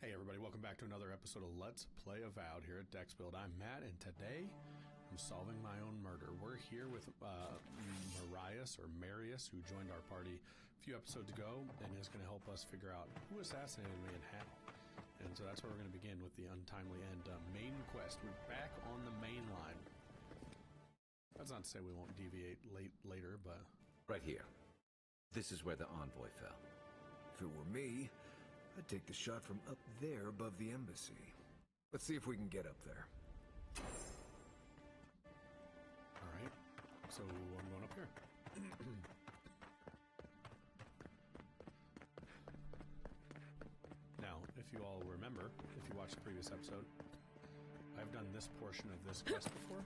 Hey everybody, welcome back to another episode of Let's Play Avowed here at Dexbuild. I'm Matt, and today I'm solving my own murder. We're here with Marius, who joined our party a few episodes ago and is going to help us figure out who assassinated me and how. And so that's where we're going to begin with the Untimely End main quest. We're back on the main line. That's not to say we won't deviate later, but... Right here. This is where the envoy fell. If it were me, I'd take the shot from up there above the embassy. Let's see if we can get up there. Alright, so I'm going up here. Now, if you all remember, if you watched the previous episode, I've done this portion of this quest before,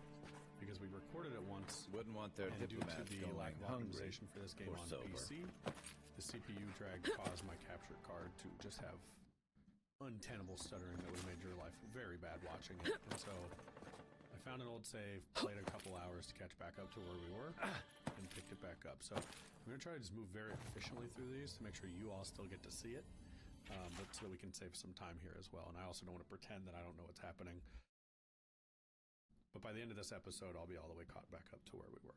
because we recorded it once. Wouldn't want their and due to diplomats the lack of going optimization for this game or on sober. PC, the CPU drag caused my capture card to just have untenable stuttering that would have made your life very bad watching it. And so I found an old save, played a couple hours to catch back up to where we were, and picked it back up. So I'm going to try to just move very efficiently through these to make sure you all still get to see it, but so that we can save some time here as well. And I also don't want to pretend that I don't know what's happening. But by the end of this episode, I'll be all the way caught back up to where we were.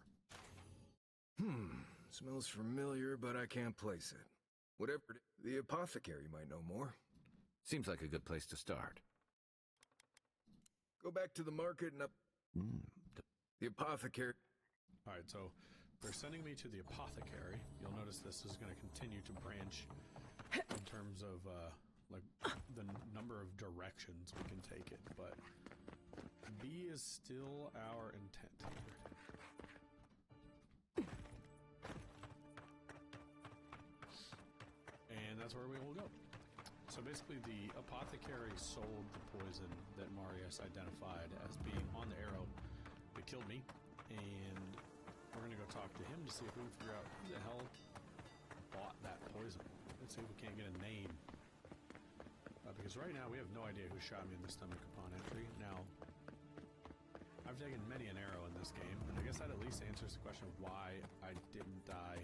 Smells familiar, but I can't place it. Whatever it is, the apothecary might know more. Seems like a good place to start. Go back to the market and up... The apothecary... Alright, so they're sending me to the apothecary. You'll notice this is going to continue to branch in terms of, like, the number of directions we can take it, but B is still our intent here. And that's where we will go. So basically the apothecary sold the poison that Marius identified as being on the arrow that killed me, and we're going to go talk to him to see if we can figure out who the hell bought that poison. Let's see if we can't get a name. Because right now we have no idea who shot me in the stomach upon entry. Now, I've taken many an arrow in this game, and I guess that at least answers the question of why I didn't die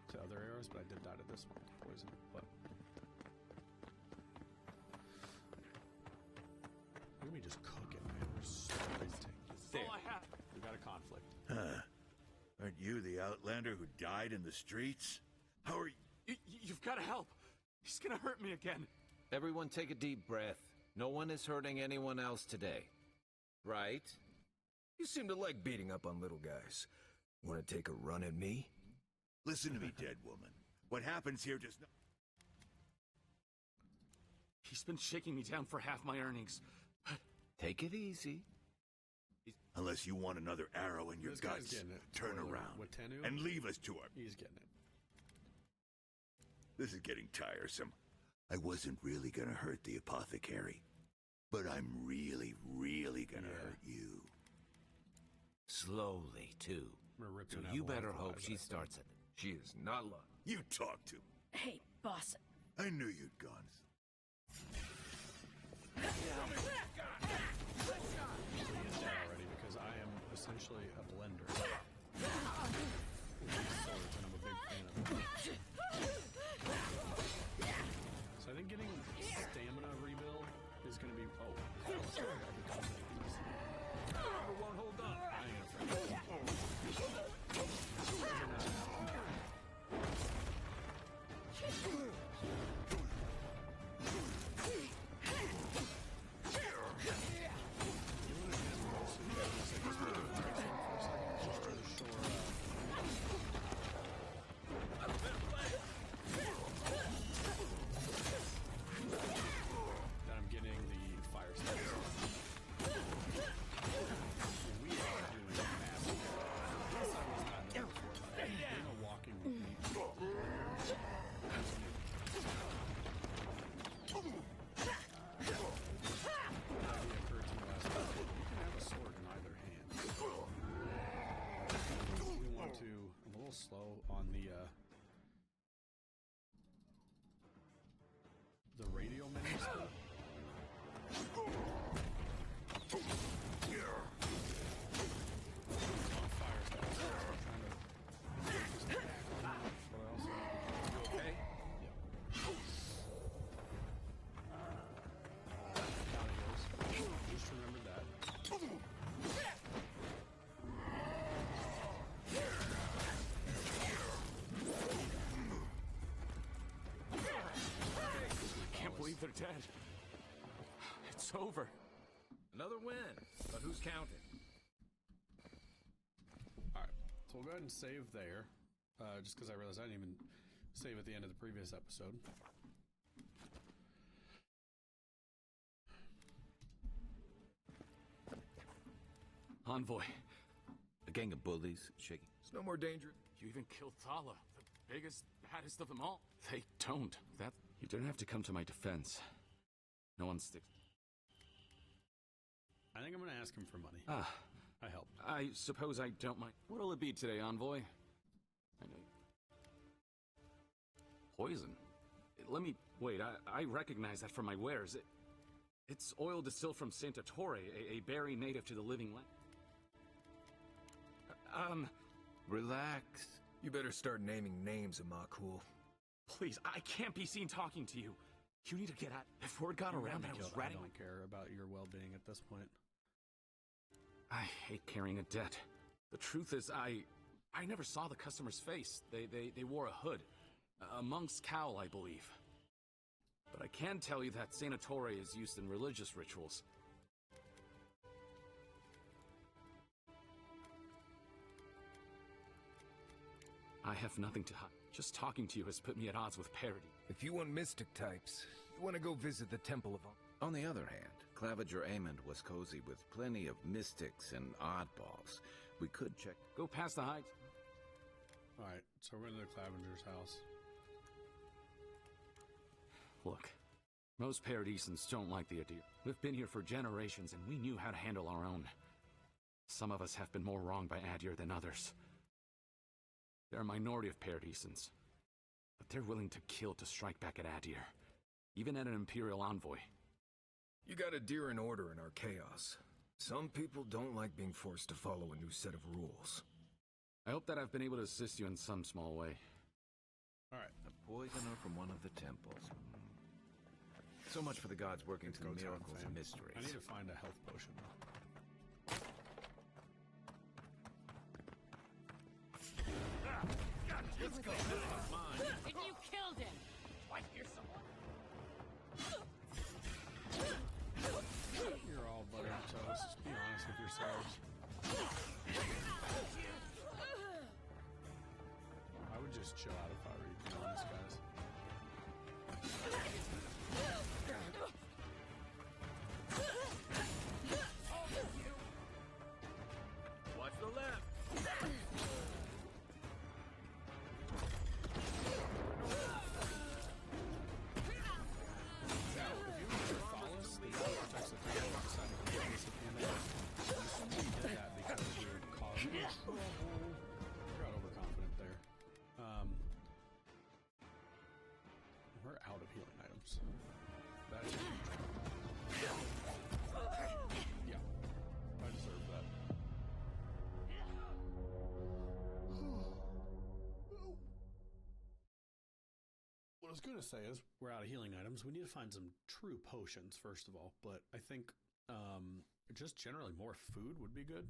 to other arrows, but I did die to this one, poison. But look at me just cooking, man. We're so tasting. There. All I have. We got a conflict. Aren't you the outlander who died in the streets? How are you? You've got to help. He's gonna hurt me again. Everyone take a deep breath. No one is hurting anyone else today. Right? You seem to like beating up on little guys. Want to take a run at me? Listen to me, dead woman. What happens here does not... He's been shaking me down for half my earnings. Take it easy. Unless you want another arrow in your This guy's guts, getting it. turn Spoiler, around Watenu, and leave us to our... he's getting it. This is getting tiresome. I wasn't really gonna hurt the apothecary, but I'm really, really gonna hurt you. Slowly, too. I'm gonna rip So an you apple better off the hope eye, she but I starts it. She is not lucky. You talk to me. Hey, boss. I knew you'd gone. already because I am essentially a blender. Swords, and I'm a big fan of them. So I think getting stamina rebuild is going to be... Oh, number one, hold up. I ain't gonna They're dead. It's over. Another win, but who's counting? Alright, so we'll go ahead and save there. Just because I realized I didn't even save at the end of the previous episode. Envoy. A gang of bullies shaking. It's no more danger. You even killed Thala, the biggest, baddest of them all. They don't. That... You don't have to come to my defense. No one sticks... I think I'm going to ask him for money. I help. I suppose I don't mind. What'll it be today, Envoy? I know. Poison? Let me... Wait, I recognize that from my wares. It's oil distilled from Santa Torre, a berry native to the living land. Relax. You better start naming names, Amakul. Please, I can't be seen talking to you. You need to get out. If word got around that I was ratting... I don't care about your well-being at this point. I hate carrying a debt. The truth is, I never saw the customer's face. They wore a hood. A monk's cowl, I believe. But I can tell you that Sanatore is used in religious rituals. I have nothing to hide. Just talking to you has put me at odds with parody. If you want mystic types, you want to go visit the Temple of... On the other hand, Claviger Amond was cozy with plenty of mystics and oddballs. We could check... Go past the heights. Alright, so we're in the Clavinger's house. Look, most Paradisans don't like the idea. We've been here for generations and we knew how to handle our own. Some of us have been more wronged by Adir than others. They're a minority of Paradisans, but they're willing to kill to strike back at Adir, even at an Imperial envoy. You got a deer in order in our chaos. Some people don't like being forced to follow a new set of rules. I hope that I've been able to assist you in some small way. Alright. A poisoner from one of the temples. So much for the gods working through miracles and mysteries. I need to find a health potion, though. Let's go. And you killed him. Wipe your sword. You're all buttered toast. Just be honest with yourselves. I would just chill out if I were you, to be honest, guys. Watch the left! We're out of healing items. That's yeah, I deserve that. What I was gonna say is we're out of healing items. We need to find some true potions first of all, but I think just generally more food would be good.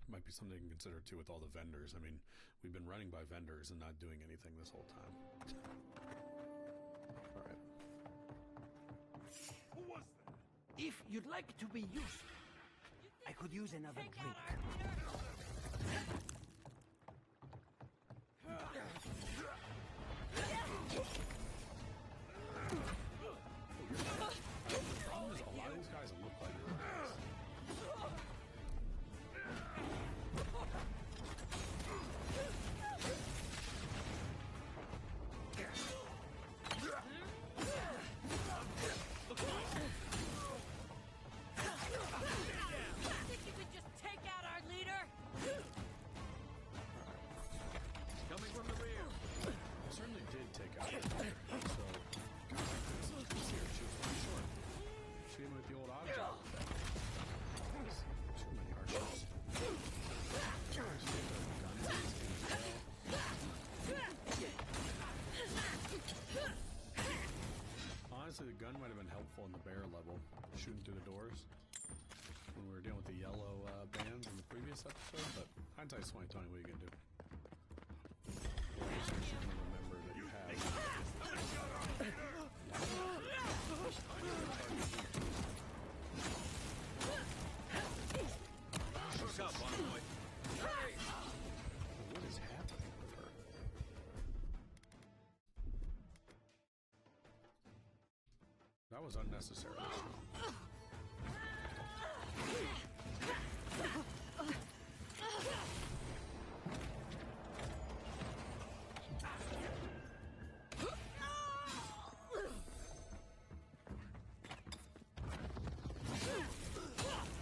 Might be something to consider too with all the vendors. I mean, we've been running by vendors and not doing anything this whole time. All right. Who was that? If you'd like to be useful, I could use another drink. The problem is a lot of these guys look like your guys. Honestly, the gun might have been helpful in the bear level, shooting through the doors when we were dealing with the yellow bands in the previous episode, but hindsight's 2020, what are you gonna do? Especially when you remember that you have. What's up, boy? What is happening with her? That was unnecessary.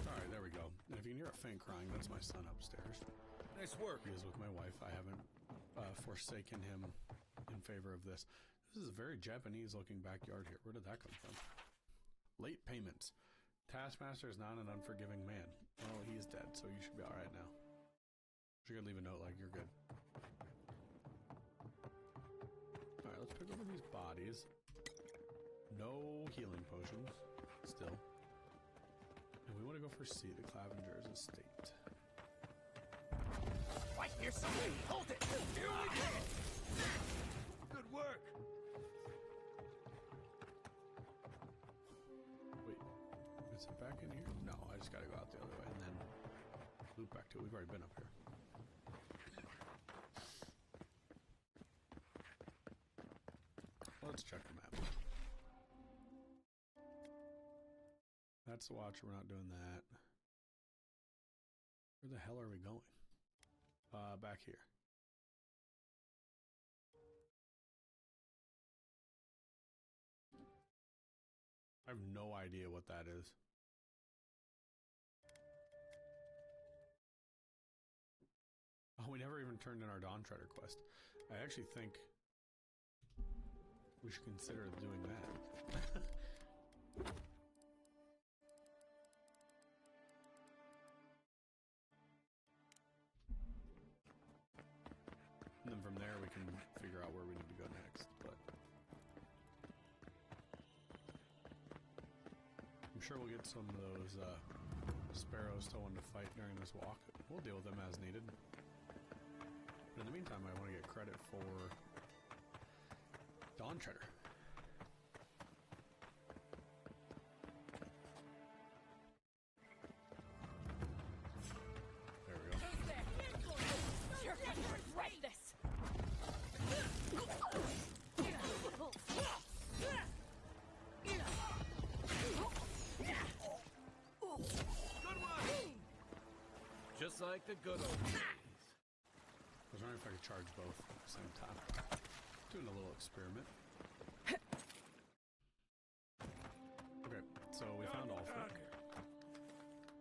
Alright, there we go. And if you can hear a faint crying, that's my son upstairs. Nice work. He is with my wife. I haven't forsaken him in favor of this. This is a very Japanese-looking backyard here. Where did that come from? Late payments. Taskmaster is not an unforgiving man. Well, he is dead, so you should be alright now. You could leave a note like you're good. Alright, let's pick over these bodies. No healing potions. Still. And we want to go for C, the Clavenger's estate. I hear something! Hold it! Here we go! Good work! Wait, is it back in here? No, I just gotta go out the other way and then loop back to it. We've already been up here. Let's check the map. That's the Watcher. We're not doing that. Where the hell are we going? Back here. I have no idea what that is. Oh, we never even turned in our Dawn Treader quest. I actually think we should consider doing that. And then from there we can figure out where we need to go next, but I'm sure we'll get some of those sparrows to want to fight during this walk. We'll deal with them as needed. But in the meantime, I want to get credit for Dawn Treader. There we go. You're going to regret this! Good one! Just like the good old days. I was wondering if I could charge both at the same time. Doing a little experiment. Okay, so we found Alfred.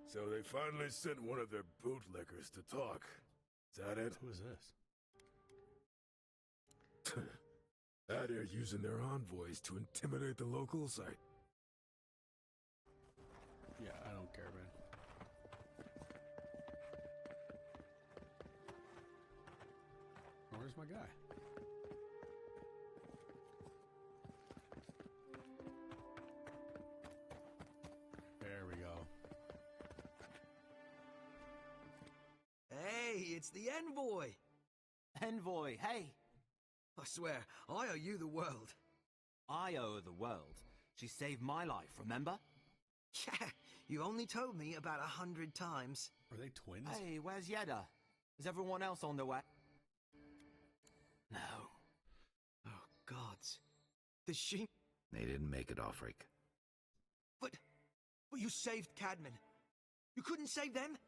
So they finally sent one of their bootlickers to talk. Is that it? Who is this? That they're using their envoys to intimidate the locals? Yeah, I don't care, man. Where's my guy? There we go. Hey, it's the envoy! Envoy, hey! I swear, I owe you the world. I owe her the world. She saved my life, remember? Yeah, you only told me about 100 times. Are they twins? Hey, where's Yeda? Is everyone else on their way? No. Oh, gods. The sheep... They didn't make it, Ulfric. But you saved Cadman. You couldn't save them?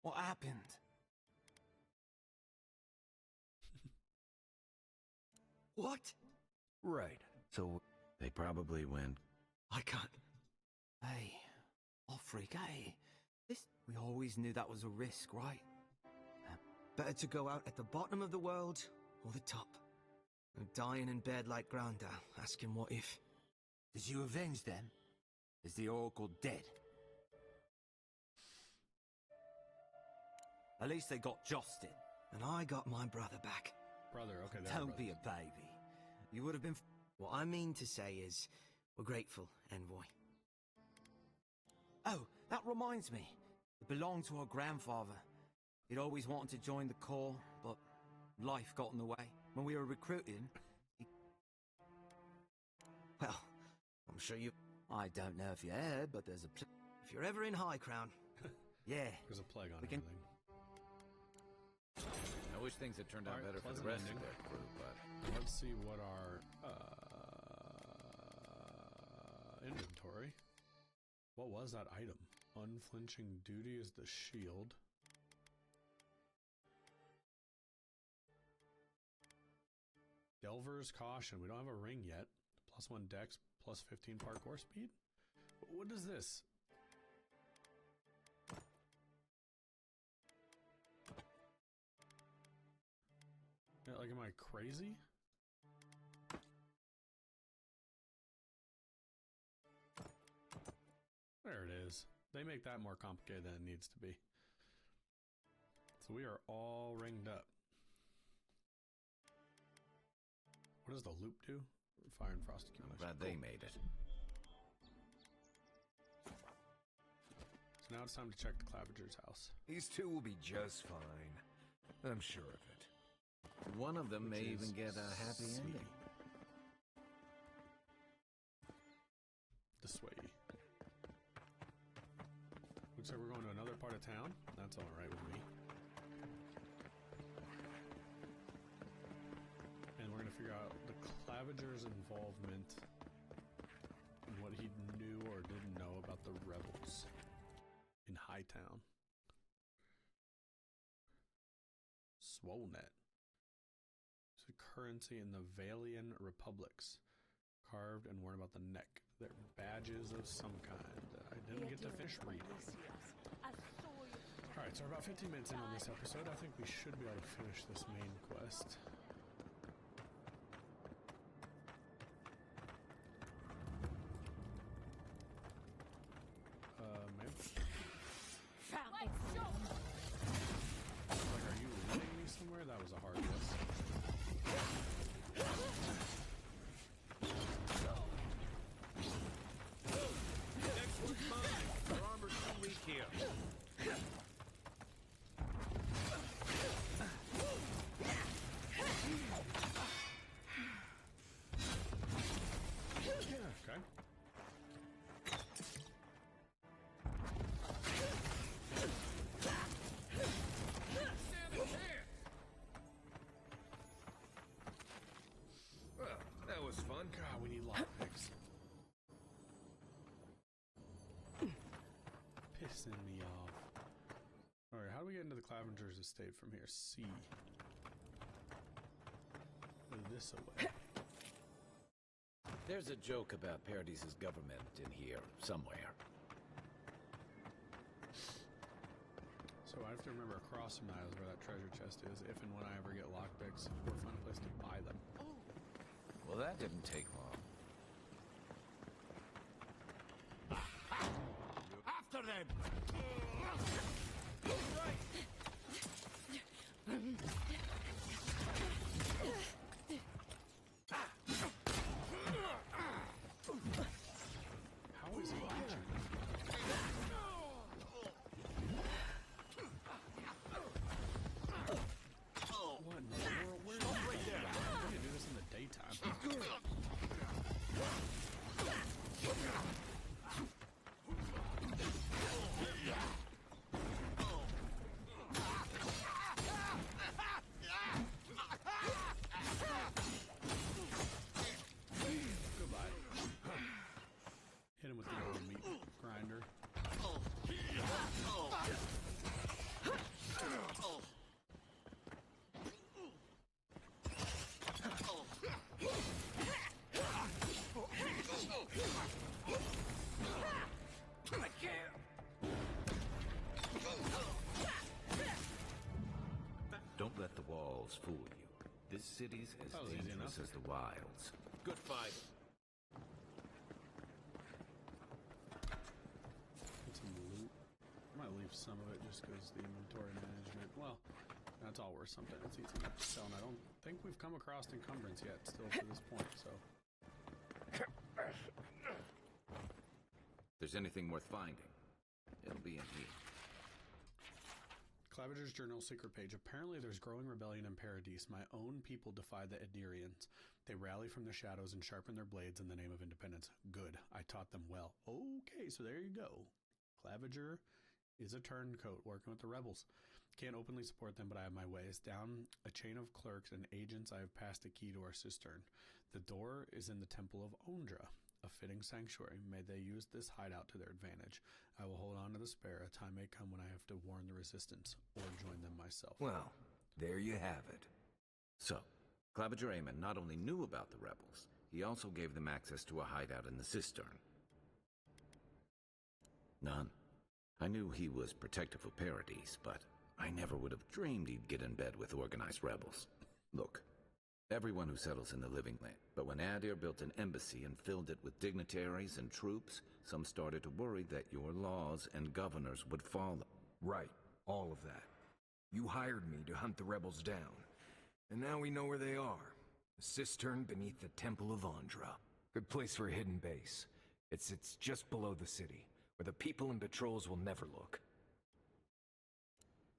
What happened? What? Right. So they probably went. I can't... Hey, Ulfric, hey. We always knew that was a risk, right? Better to go out at the bottom of the world or the top. And dying in bed like Grandad, asking what if. Did you avenge them? Is the Oracle dead? At least they got Justin. And I got my brother back. Brother, okay, they're Don't be brothers. a baby. You would have been... What I mean to say is, we're grateful, envoy. Oh, that reminds me. It belonged to our grandfather. He'd always wanted to join the Corps, but life got in the way. When we were recruiting, Well, I'm sure you... I don't know if you heard, but there's a... If you're ever in High Crown... Yeah. There's a plague on We can- everything. I wish things had turned out Alright, better for the pleasant rest of ending. their crew, but Let's see what our inventory. What was that item? Unflinching duty is the shield. Delver's caution. We don't have a ring yet. +1 dex, +15 parkour speed. What is this? Yeah, like, am I crazy? There it is. They make that more complicated than it needs to be. So we are all ringed up. What does the loop do? Fire and frost accumulation. glad they made it. So now it's time to check the Claviger's house. These two will be just fine. I'm sure of it. One of them may Which even is get a happy C. ending. This way. Looks like we're going to another part of town. That's alright with me. And we're going to figure out the Claviger's involvement and what he knew or didn't know about the rebels in Hightown. Swolnet. It's a currency in the Valian republics. Carved and worn about the neck. They're badges of some kind. I didn't get to finish reading. Alright, so we're about 15 minutes in on this episode. I think we should be able to finish this main quest. Ma'am? Like, Like, are you leading me somewhere? That was a hard guess. Next one's mine. Our armor's too weak here. Okay. Well, that was fun. God, we need lockpicks. Pissing me off. Alright, how do we get into the Clavenger's estate from here? C. This away. There's a joke about Paradis' government in here somewhere. So I have to remember across from that is where that treasure chest is, if and when I ever get lockpicks, or find a place to buy them. Well, that didn't take long. After them! How is he watching? What in the world? Where did right there? We can do this in the daytime. Goodbye. Hit him with the old meat grinder. Don't let the walls fool you. This city's as That was easy dangerous enough. as the wilds. Good fight. Get some loot. I might leave some of it just because the inventory management. Well, that's all worth something. It's easy enough to sell, and I don't think we've come across encumbrance yet, still to this point. So If there's anything worth finding, it'll be in here. Claviger's journal secret page. Apparently there's growing rebellion in Paradise. My own people defy the Adirians. They rally from the shadows and sharpen their blades in the name of independence. Good. I taught them well. Okay, so there you go. Claviger is a turncoat working with the rebels. Can't openly support them, but I have my ways. Down a chain of clerks and agents, I have passed a key to our cistern. The door is in the Temple of Ondra, a fitting sanctuary. May they use this hideout to their advantage. I will hold on to the spare. A time may come when I have to warn the resistance or join them myself. Well, there you have it. So, Claviger Amon not only knew about the rebels, he also gave them access to a hideout in the cistern. None. I knew he was protective of Paradise, but I never would have dreamed he'd get in bed with organized rebels. Look, everyone who settles in the Living Land. But when Adir built an embassy and filled it with dignitaries and troops, some started to worry that your laws and governors would follow. Right, all of that. You hired me to hunt the rebels down. And now we know where they are. A cistern beneath the Temple of Ondra. Good place for a hidden base. It's just below the city, where the people and patrols will never look.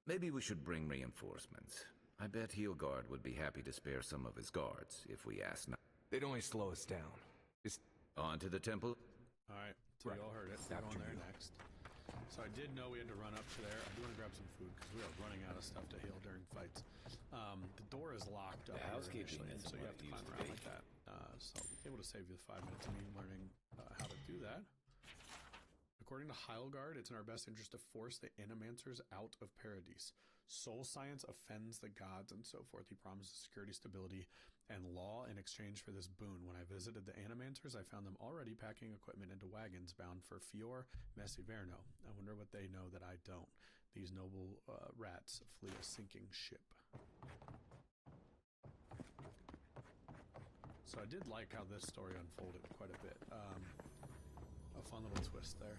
Maybe we should bring reinforcements. I bet Heelguard would be happy to spare some of his guards, if we ask not. They'd only slow us down. Just on to the temple. Alright, so you all heard it. We're going there next. So I did know we had to run up to there. I do want to grab some food, because we are running out of stuff to heal during fights. The door is locked up here initially, so you have to climb around like that. So I'll be able to save you the 5 minutes of me learning how to do that. According to Heilgard, it's in our best interest to force the Animancers out of Paradise. Soul science offends the gods and so forth. He promises security, stability, and law in exchange for this boon. When I visited the Animancers, I found them already packing equipment into wagons bound for Fior Messiverno. I wonder what they know that I don't. These noble rats flee a sinking ship. So I did like how this story unfolded quite a bit. A fun little twist there.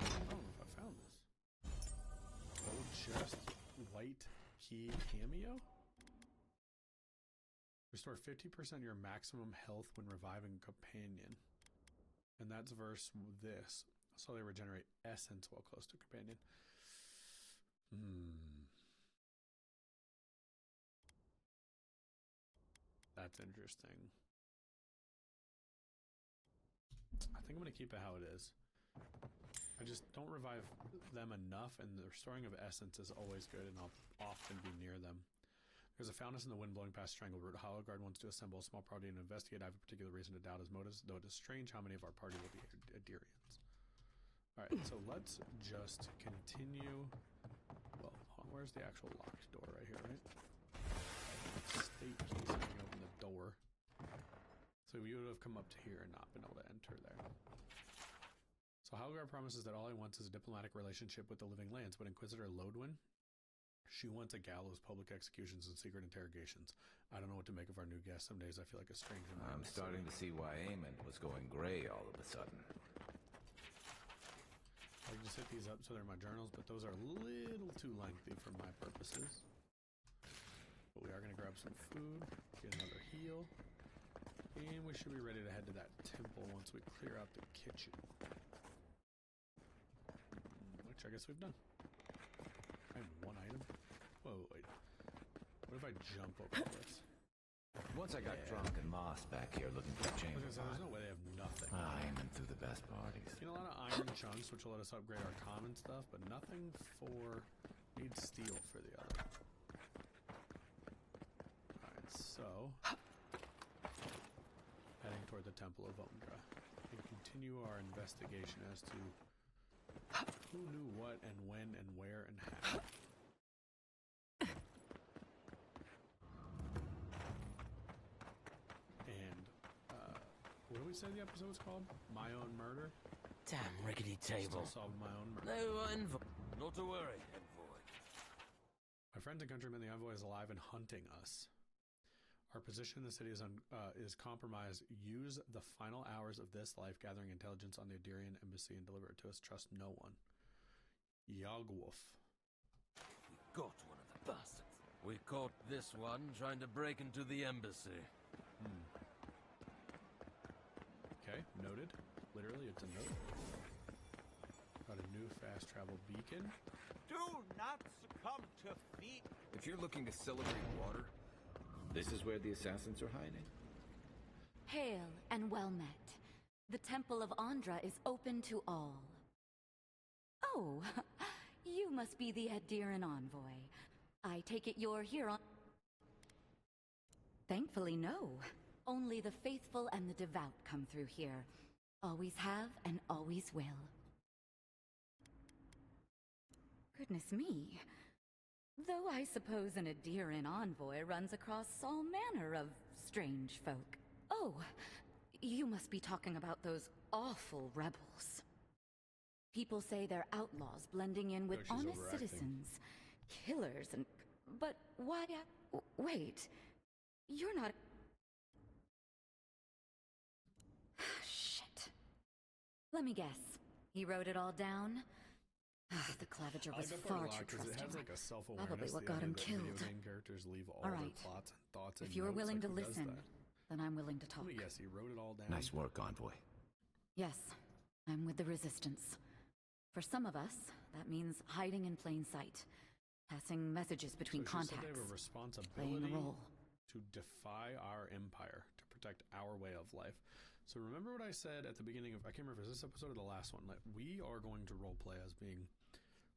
I don't know if I found this. Old chest, white key cameo? Restore 50% of your maximum health when reviving a companion. And that's versus this. So they regenerate essence while close to a companion. That's interesting. I think I'm going to keep it how it is. I just don't revive them enough, and the restoring of essence is always good, and I'll often be near them. There's a foulness in the wind blowing past Strangle Root. Hologard wants to assemble a small party and investigate. I have a particular reason to doubt his motives, though it is strange how many of our party will be Adirians. Alright, so let's just continue. Well, where's the actual locked door? Right here, right? State key so I can open the door. So we would have come up to here and not been able to enter there. So Halgar promises that all he wants is a diplomatic relationship with the Living Lands, but Inquisitor Lodwin, she wants a gallows, public executions, and secret interrogations. I don't know what to make of our new guest. Some days I feel like a stranger. I'm starting to see why Amon was going gray all of a sudden. I can just hit these up so they're my journals, but those are a little too lengthy for my purposes. But we are going to grab some food, get another heal, and we should be ready to head to that temple once we clear out the kitchen. Which I guess we've done. I have one item. Whoa, wait. What if I jump over this? Once I got drunk and Moss back here looking for a chamber. There's no way they have nothing. Amon threw the best parties. You know, a lot of iron chunks, which will let us upgrade our common stuff, but nothing for... Need steel for the other. Alright, so... Heading toward the Temple of Ondra. And continue our investigation as to who knew what and when and where and how. And, what did we say the episode was called? My Own Murder? Damn rickety table. Still solved my own murder. No envoy. Not to worry, envoy. My friends and countrymen, the envoy is alive and hunting us. Our position in the city is compromised. Use the final hours of this life gathering intelligence on the Adirian embassy and deliver it to us. Trust no one. Yogwolf. We got one of the bastards. We caught this one trying to break into the embassy. Okay, noted. Literally, it's a note. Got a new fast travel beacon. Do not succumb to feet. If you're looking to celebrate water, This is where the assassins are hiding? Hail and well met. The Temple of Andra is open to all. Oh, you must be the Adiran envoy. I take it you're here on... Thankfully, no. Only the faithful and the devout come through here. Always have and always will. Goodness me. Though I suppose an Adiran envoy runs across all manner of strange folk. Oh, you must be talking about those awful rebels. People say they're outlaws blending in with honest citizens. Killers and... But why... Wait. You're not... Shit. Let me guess. He wrote it all down? The claviger was far too trusting. It has like a self-awareness. Probably what got him killed. Video game characters leave all All their right. plots and thoughts. If you're willing to listen, then I'm willing to talk. Yes, he wrote it all down. Nice work, Envoy. Yes, I'm with the Resistance. For some of us, that means hiding in plain sight, passing messages between So she said contacts, they have a playing responsibility a role. to defy our empire, to protect our way of life. So remember what I said at the beginning of, I can't remember if it was this episode or the last one, like we are going to roleplay as being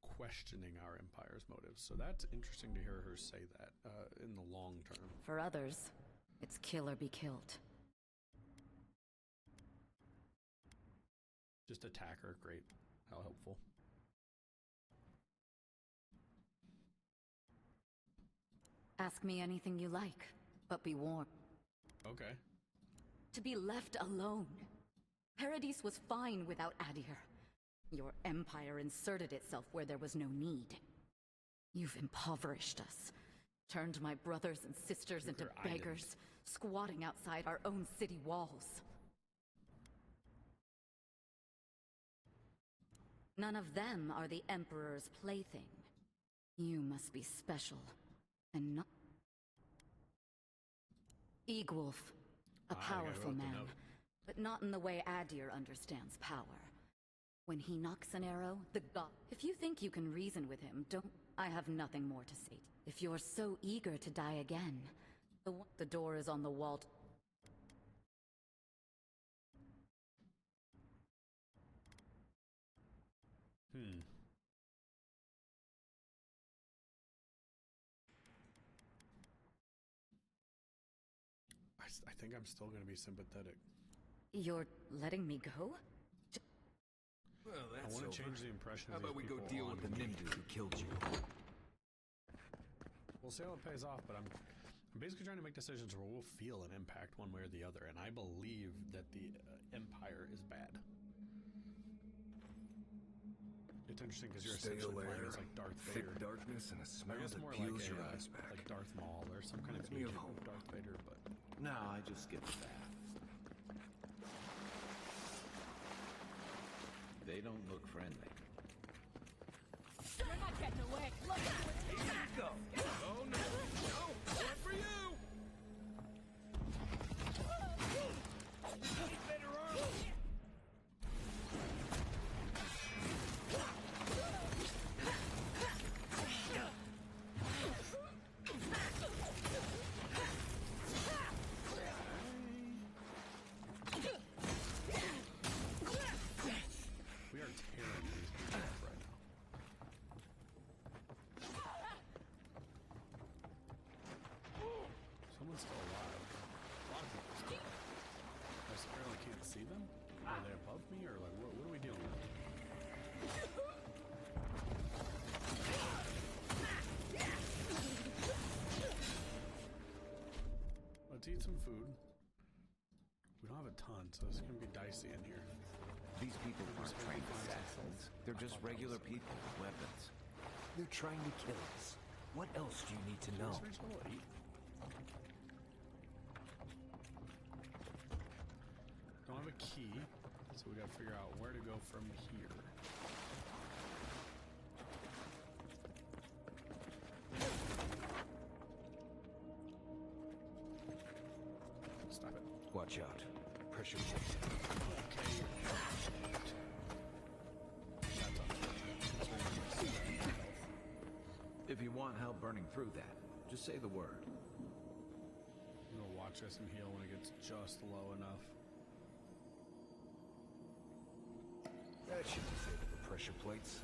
questioning our empire's motives. So that's interesting to hear her say that in the long term. For others, it's kill or be killed. Just attack her, great. How helpful. Ask me anything you like, but be warned. Okay. To be left alone. Paradis was fine without Adir. Your empire inserted itself where there was no need. You've impoverished us, turned my brothers and sisters into beggars, squatting outside our own city walls. None of them are the Emperor's plaything. You must be special, and not... Egwulf, a powerful man, but not in the way Adir understands power. When he knocks an arrow, the god... If you think you can reason with him, don't... I have nothing more to say. If you're so eager to die again, the door is on the wall. I think I'm still going to be sympathetic. You're letting me go? well, that's I want to over. change the impression How of about we go deal with the Nimdu who killed you? We'll see how it pays off, but I'm basically trying to make decisions where we'll feel an impact one way or the other, and I believe that the Empire is bad. It's interesting because you're essentially playing as like Darth thick Vader. darkness and a smell I guess that more peels like your eyes back. like Darth Maul or some kind of Gives me a agent hope. of Darth Vader, but No, I just skipped the bath. They don't look friendly. You're not getting away. Look, Here you go. Oh no! No! One for you! Better arm. we are tearing these people up right now. Someone's still alive. A lot of people still alive. I just apparently can't see them? Are they above me, or like, what are we dealing with? Let's eat some food. We don't have a ton, so it's gonna be dicey in here. These people aren't trained assassins. They're just regular people with weapons. They're trying to kill us. What else do you need to know? Research level 8. Don't have a key, so we gotta figure out where to go from here. Stop it. Watch out. Pressure check. That's up. If you want help burning through that, just say the word. I'm gonna watch this and heal when it gets just low enough. That should disable the pressure plates.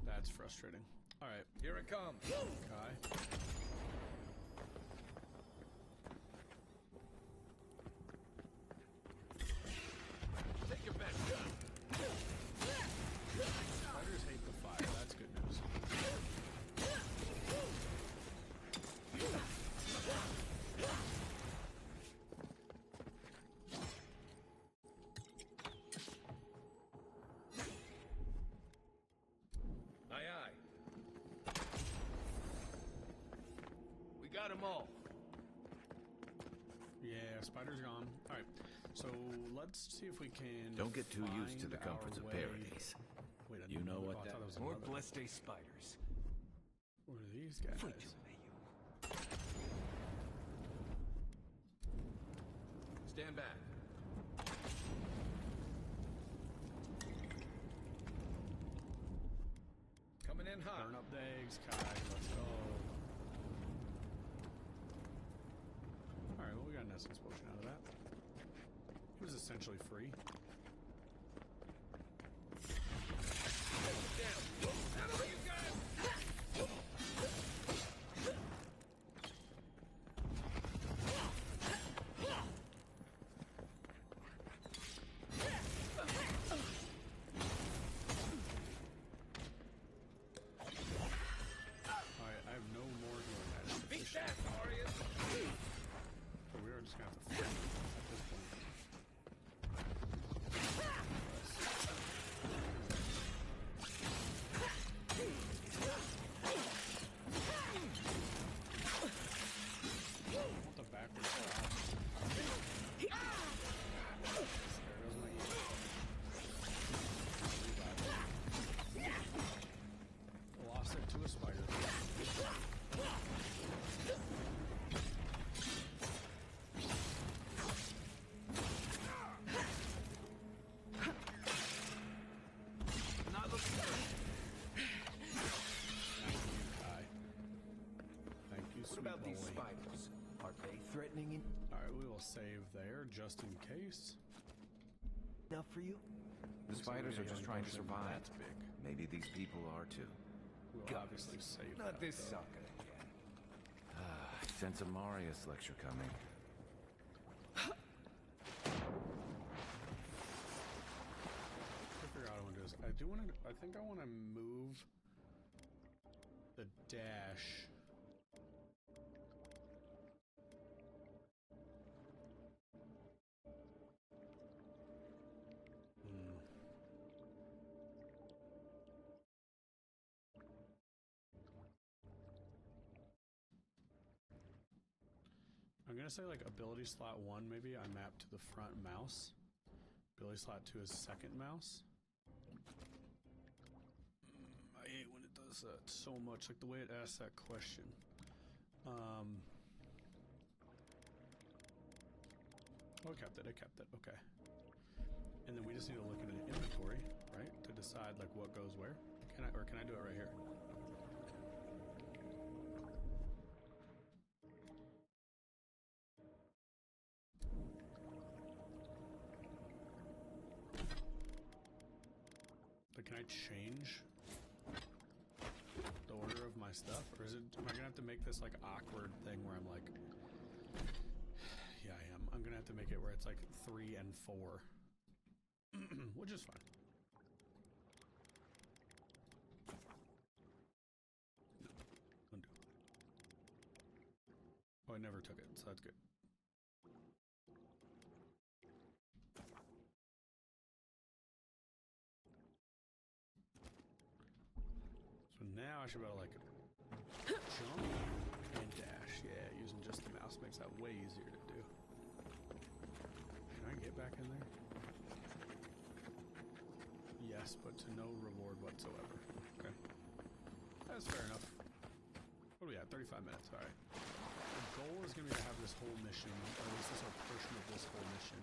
That's frustrating. Alright. Here it comes. Kai. Take your best shot. Spiders hate the fire. That's good news. Aye, aye. We got them all. Yeah, spider's gone. Alright, so let's see if we can. Don't get too used to the find comforts our of way- Paradise. Wait, You know what I thought was More another. blessed day spiders. What are these guys? Stand back. Coming in hot. Burn up the eggs, Kai. Let's go. Alright, well, we got an essence potion out of that. It was essentially free. Alright, I have no more healing items. Beat that, Warriors! So we are just gonna have to fight at this point. I want the backwards shot. There goes my heal. Lost it to a spider. Not looking good. Kai. Thank you, What sweet about these boy. spiders? Are they threatening Alright, we will save there just in case. enough for you? The spiders are just trying to survive. That's big. Maybe these people are too. We'll obviously save Not that, this though. sucker again. Sense a Marius lecture coming. I figure out what I want to do is I think I want to move the dash. I'm gonna say like ability slot 1 maybe I map to the front mouse. Ability slot 2 is second mouse. I hate when it does that so much, like the way it asks that question. Oh, it kept it, okay. And then we just need to look at an inventory, right? To decide like what goes where. Can I do it right here? But can I change the order of my stuff? Or is it, am I gonna have to make this like awkward thing where I'm like, yeah, I am. I'm gonna have to make it where it's like 3 and 4. Which is fine. Undo. Oh, I never took it, so that's good. So now I should be able to like jump and dash. Yeah, using just the mouse makes that way easier to do. Can I get back in there? Yes, but to no reward whatsoever. Okay. That's fair enough. What are we at? 35 minutes, alright. The goal is going to be to have this whole mission, or at least this whole portion of this whole mission.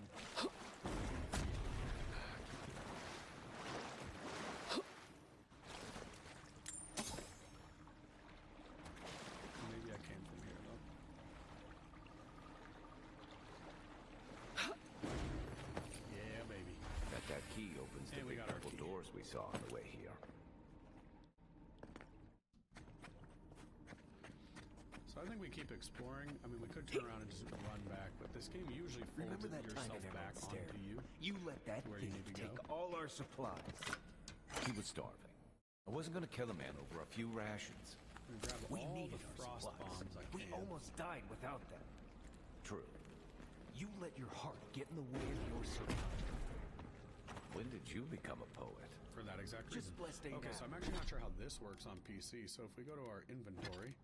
I think we keep exploring. I mean, we could turn around and just run back, but this game usually folds Remember that time yourself everyone back stared? onto you. You let that where you thief need to take go. all our supplies. He was starving. I wasn't gonna kill a man over a few rations. Grab We all needed the our frost supplies. bombs I We can. almost died without them. True. You let your heart get in the way of your survival. When did you become a poet? For that exact reason. Just blessed ain't Okay, now. so I'm actually not sure how this works on PC. So if we go to our inventory,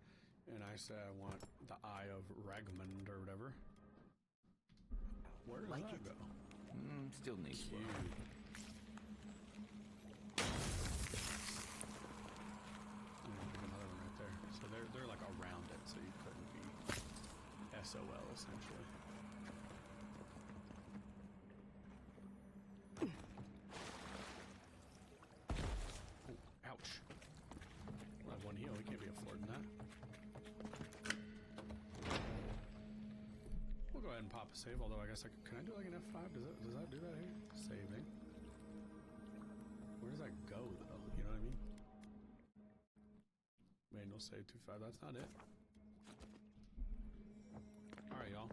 and I say I want the Eye of Ragmund or whatever, where does Like that it? go? Still needs Cute. work. Another one right there. So they're like around it, so you couldn't be SOL essentially. Oh, ouch. We'll have one heal. We can't be affording that. We'll go ahead and pop a save. Although I guess can I do like an F5? Does that do that here? Saving. Where does that go though? You know what I mean? Manual save 2.5. That's not it. All right, y'all.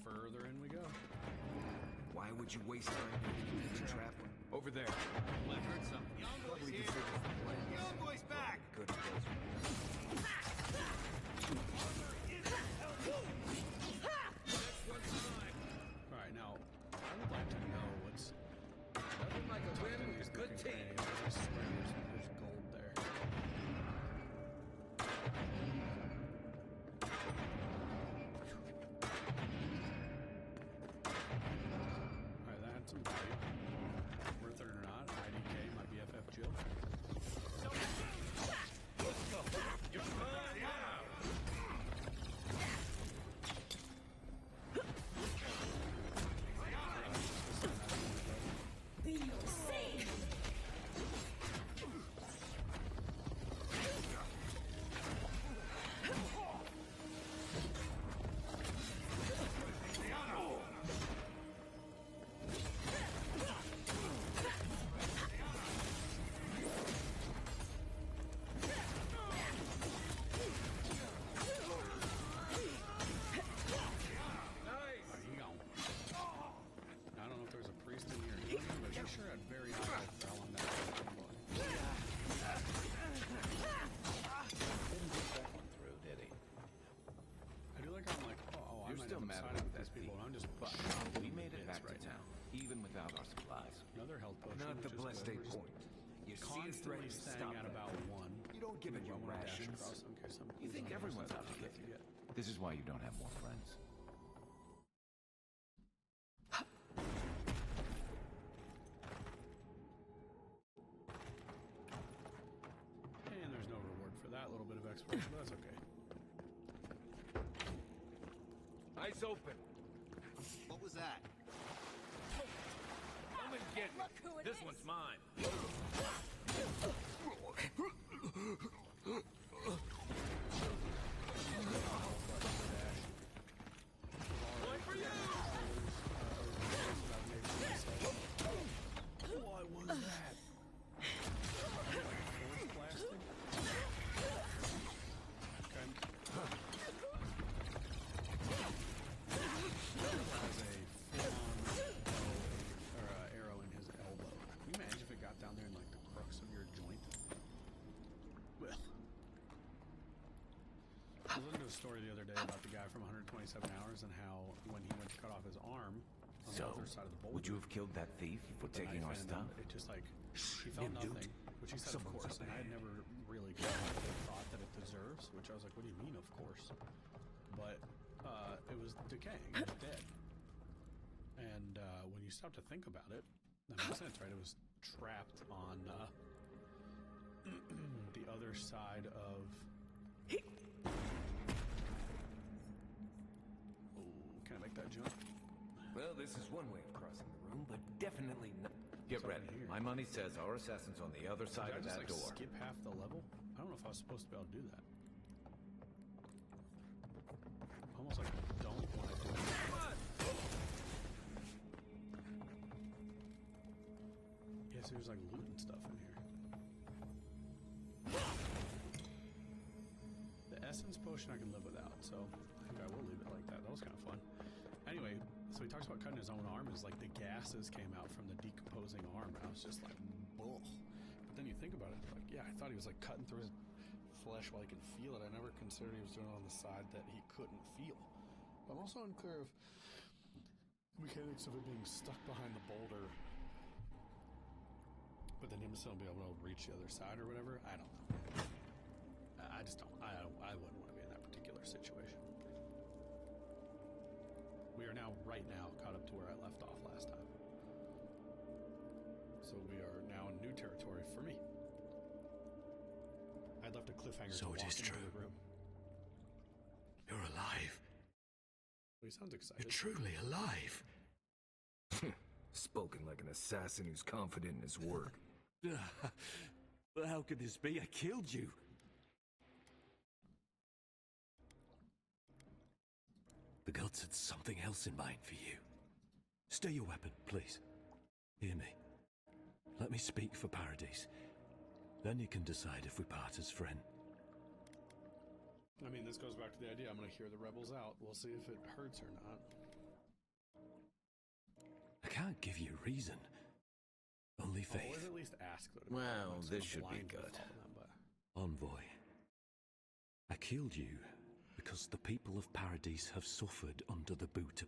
Further in we go. Why would you waste time in a trap? Over there. I heard some. Young boy's here. Young boy's back. Good as goes. All right, now I would like to know what's. Nothing like a win with a good team. I swear there's gold there. Alright, that had some value. Worth it or not, IDK, my BFF Jill. You're fine now. Alright, he gone. I don't know if there's a priest in here, but you sure had very high health fell on that boy. Didn't get that one through, did he? I do like how I'm like, oh, I You're might still have mad sided about with that these people, thief. and I'm just But we shooting made it bits back to right town, now. even without our supplies. Another health potion, Not which the is blessed good. eight We're point. You just see a threat, constantly you staying stop at that. about one. You don't give it your I wanna dash rations. across in case some You think fools everyone's on out to the get side you. forget. This is why you don't have more friends. And there's no reward for that little bit of exploration, but that's okay. Eyes open. What was that? Come and get me. Look who it This is. one's mine. One for you. What was that? Force blasting? Okay. Has a full-on bow or arrow in his elbow. Can you imagine if it got down there in like the crux of your joint? Well, I was listening to a story the other day about the guy from 127 Hours and how when he went to cut off his arm on the other side of the boulder, would you have killed that thief for the taking our knife in, stuff? it just like he felt nothing, which he said of Someone's course, up and I had ahead. never really given it the thought that it deserves, which I was like, what do you mean of course? But it was decaying, it was dead. And when you stop to think about it, that makes sense, right? It was trapped on the other side of can I make that jump? Well, this is one way of crossing the room, but definitely not. Get It's over ready. here. My money says our assassin's on the other side Did I of just that like door. skip half the level? I don't know if I was supposed to be able to do that. Almost like don't want to do it. Yeah, so there's like loot and stuff in here. The essence potion I can live without. so I think I will leave it like that. That was kind of fun. Anyway, so he talks about cutting his own arm. Is like the gases came out from the decomposing arm, and I was just like, bull. But then you think about it, like, yeah, I thought he was like cutting through his flesh while he could feel it. I never considered he was doing it on the side that he couldn't feel. I'm also unclear of the mechanics of it being stuck behind the boulder, but then him still be able to reach the other side or whatever. I don't know. I just don't. I wouldn't want to be in that particular situation. We are now, right now, caught up to where I left off last time. So we are now in new territory for me. I'd left a cliffhanger to walk into the room. You're alive. Well, he sounds excited. You're truly alive. Spoken like an assassin who's confident in his work. But how could this be? I killed you. The gods had something else in mind for you. Stay your weapon, please. Hear me. Let me speak for Paradise. Then you can decide if we part as friends. I mean, this goes back to the idea. I'm going to hear the rebels out. We'll see if it hurts or not. I can't give you reason. Only faith. Always at least ask, though. Well, this should be good. Envoy, I killed you because the people of Paradise have suffered under the boot of...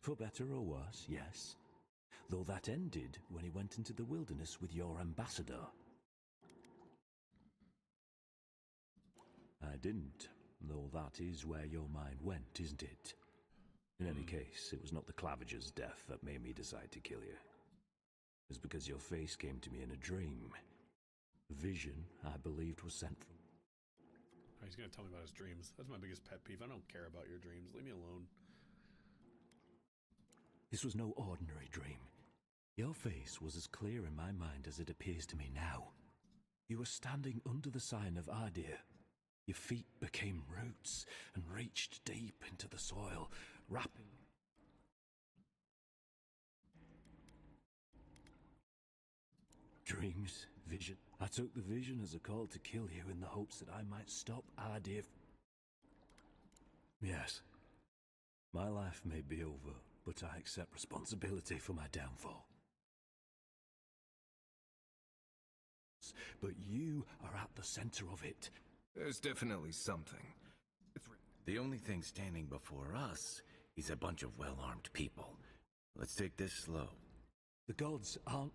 For better or worse, yes. Though that ended when he went into the wilderness with your ambassador. I didn't, though that is where your mind went, isn't it? In any case, it was not the Clavager's death that made me decide to kill you. It was because your face came to me in a dream. A vision I believed was sent from... Oh, he's going to tell me about his dreams. That's my biggest pet peeve. I don't care about your dreams. Leave me alone. This was no ordinary dream. Your face was as clear in my mind as it appears to me now. You were standing under the sign of Ardir. Your feet became roots and reached deep into the soil, wrapping... Dreams, vision. I took the vision as a call to kill you in the hopes that I might stop Ardir. Yes. My life may be over, but I accept responsibility for my downfall. But you are at the center of it. There's definitely something. The only thing standing before us is a bunch of well-armed people. Let's take this slow. The gods aren't...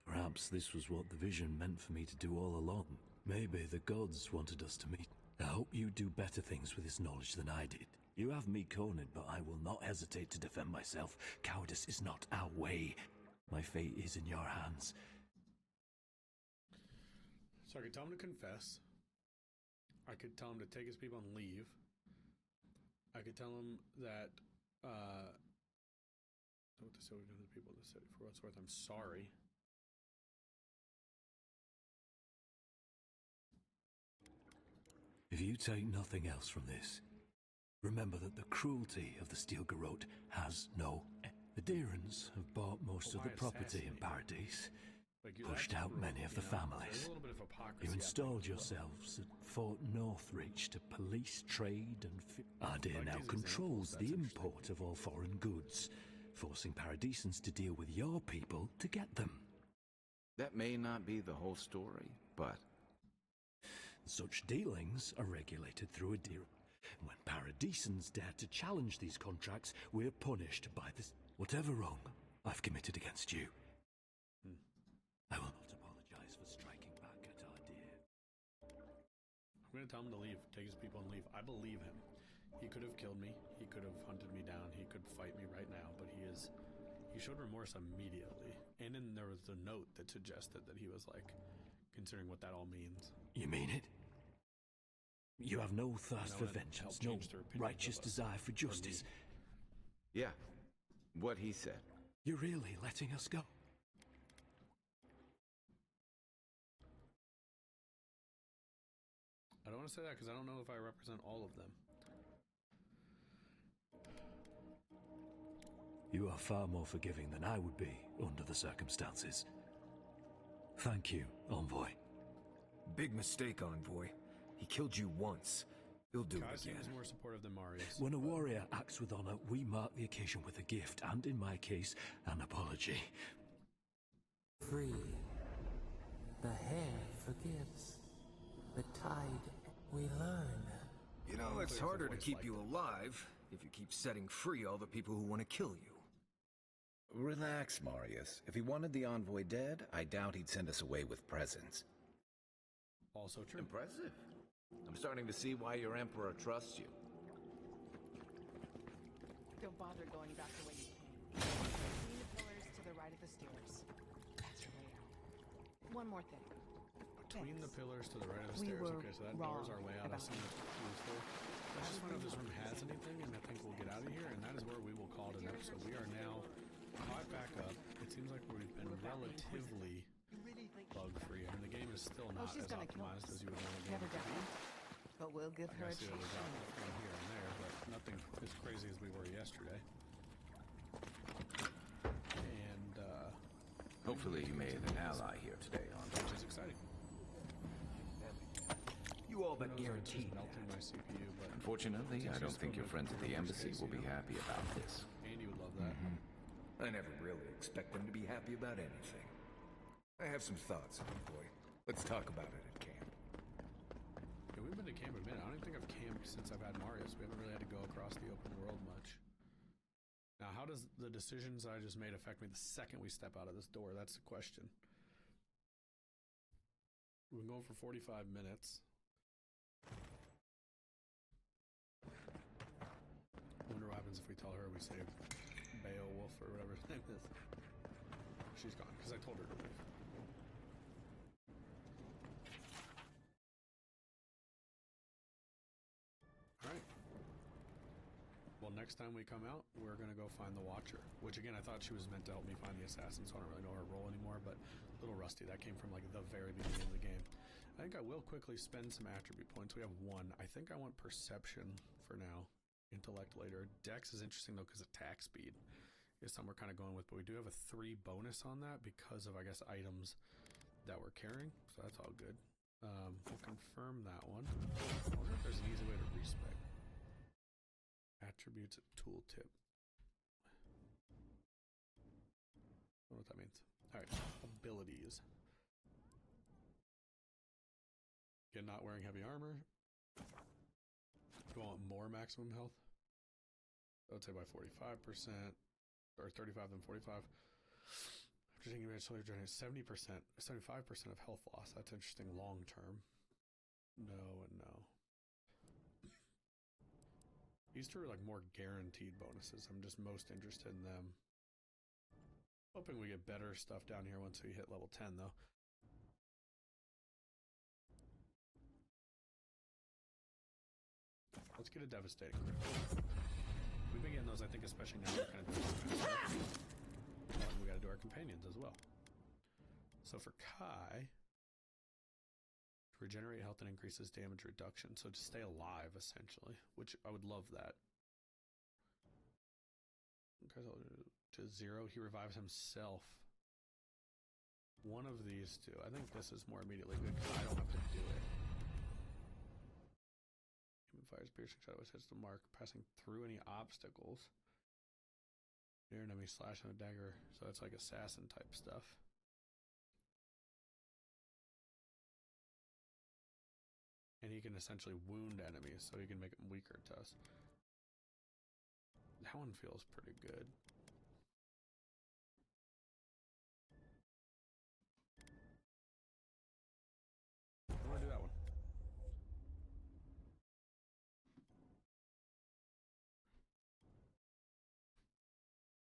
Perhaps this was what the vision meant for me to do all along. Maybe the gods wanted us to meet. I hope you do better things with this knowledge than I did. You have me cornered, but I will not hesitate to defend myself. Cowardice is not our way. My fate is in your hands. So I could tell him to confess. I could tell him to take his people and leave. I could tell him that, what to say to the people of the city. For what it's worth, I'm sorry. If you take nothing else from this, remember that the cruelty of the Steel Garrote has no end. The Deerans have bought most of the property in Paradise, pushed out many of the families. You installed yourselves at Fort Northridge to police trade and... Ardir now controls the import of all foreign goods, forcing Paradisans to deal with your people to get them. That may not be the whole story, but... Such dealings are regulated through a deal. When Paradisans dare to challenge these contracts, we're punished by this... Whatever wrong I've committed against you, I will not apologize for striking back at Ardir. I'm going to tell him to leave, take his people and leave. I believe him. He could have killed me. He could have hunted me down. He could fight me right now, but he showed remorse immediately. And then there was the note that suggested that he was like, considering what that all means. You mean it? You have no thirst for vengeance, no righteous desire for justice. Yeah, what he said. You're really letting us go? I don't want to say that because I don't know if I represent all of them. You are far more forgiving than I would be under the circumstances. Thank you, Envoy. Big mistake, Envoy. He killed you once. He'll do Kai it again. seems more supportive than Marius. When a warrior acts with honor, we mark the occasion with a gift, and in my case, an apology. Free. The hair forgives. The tide, we learn. You know, it's harder to keep you alive if you keep setting free all the people who want to kill you. Relax, Marius. If he wanted the envoy dead, I doubt he'd send us away with presents. Also true. Impressive. I'm starting to see why your emperor trusts you. Don't bother going back the way you came. Between the pillars to the right of the stairs. That's your way out. One more thing. Between the pillars to the right of the stairs. Okay, so that door's our way out. I see what useful. Let's just find out if this room has anything, and I think we'll get out of here, and that is where we will call it an episode. We are now caught back up. It seems like we've been relatively bug-free. I mean, the game is still not as optimized as you would want a game to be. But we'll give her a chance. I see that we got here and there, but nothing as crazy as we were yesterday. And, hopefully you made an ally here today, which is exciting. You all but guaranteed melting my CPU, but unfortunately, I don't think your friends at the embassy will be happy about this. Andy would love that. I never really expect them to be happy about anything. I have some thoughts, boy. Let's talk about it at camp. Yeah, we've been to camp a minute. I don't think I've camped since I've had Marius. We haven't really had to go across the open world much. Now, how does the decisions I just made affect me the second we step out of this door? That's the question. We've been going for 45 minutes. I wonder what happens if we tell her we saved Beowulf or whatever his name is. She's gone, because I told her to leave. Alright. Well, next time we come out, we're going to go find the Watcher. Which, again, I thought she was meant to help me find the assassin, so I don't really know her role anymore, but a little rusty. That came from, like, the very beginning of the game. I think I will quickly spend some attribute points. We have one. I think I want perception for now. Intellect later. Dex is interesting, though, because attack speed is something we're kind of going with, but we do have a 3 bonus on that because of, I guess, items that we're carrying, so that's all good. We'll confirm that one. I wonder if there's an easy way to respec. Attributes tooltip. I don't know what that means. Alright, abilities. Again, not wearing heavy armor. Do I want more maximum health? I would say by 45%, or 35 than 45. After taking advantage of journey, 70%, 75% of health loss. That's interesting long term. No and no. These two are like more guaranteed bonuses. I'm just most interested in them. Hoping we get better stuff down here once we hit level 10, though. Let's get a devastating crit. We've been getting those, I think, especially now we're kind of doing some stuff. We got to do our companions as well. So for Kai, to regenerate health and increases damage reduction. So to stay alive, essentially, which I would love that. To 0, he revives himself. One of these two. I think this is more immediately good because I don't have to do it. Fires piercing shot which hits the mark, passing through any obstacles. Near enemy slash on a dagger, so it's like assassin type stuff. And he can essentially wound enemies, so he can make them weaker to us. That one feels pretty good. I'm gonna do that one.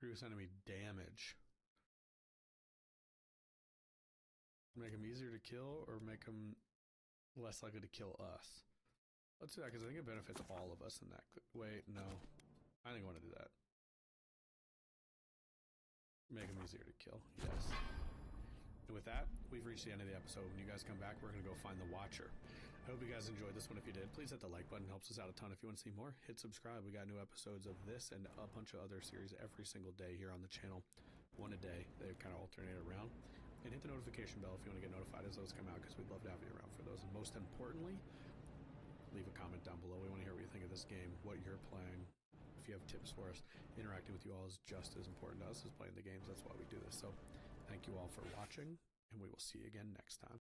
Reduce enemy damage. Make them easier to kill or make them less likely to kill us? Let's do that because I think it benefits all of us in that. Wait, no. I think I want to do that. Make them easier to kill. Yes. And with that, we've reached the end of the episode. When you guys come back, we're going to go find the Watcher. I hope you guys enjoyed this one. If you did, please hit the like button. Helps us out a ton. If you want to see more, hit subscribe. We got new episodes of this and a bunch of other series every single day here on the channel. One a day. They kind of alternate around. And hit the notification bell if you want to get notified as those come out, because we'd love to have you around for those. And most importantly, leave a comment down below. We want to hear what you think of this game, what you're playing. If you have tips for us, interacting with you all is just as important to us as playing the games. That's why we do this. So thank you all for watching, and we will see you again next time.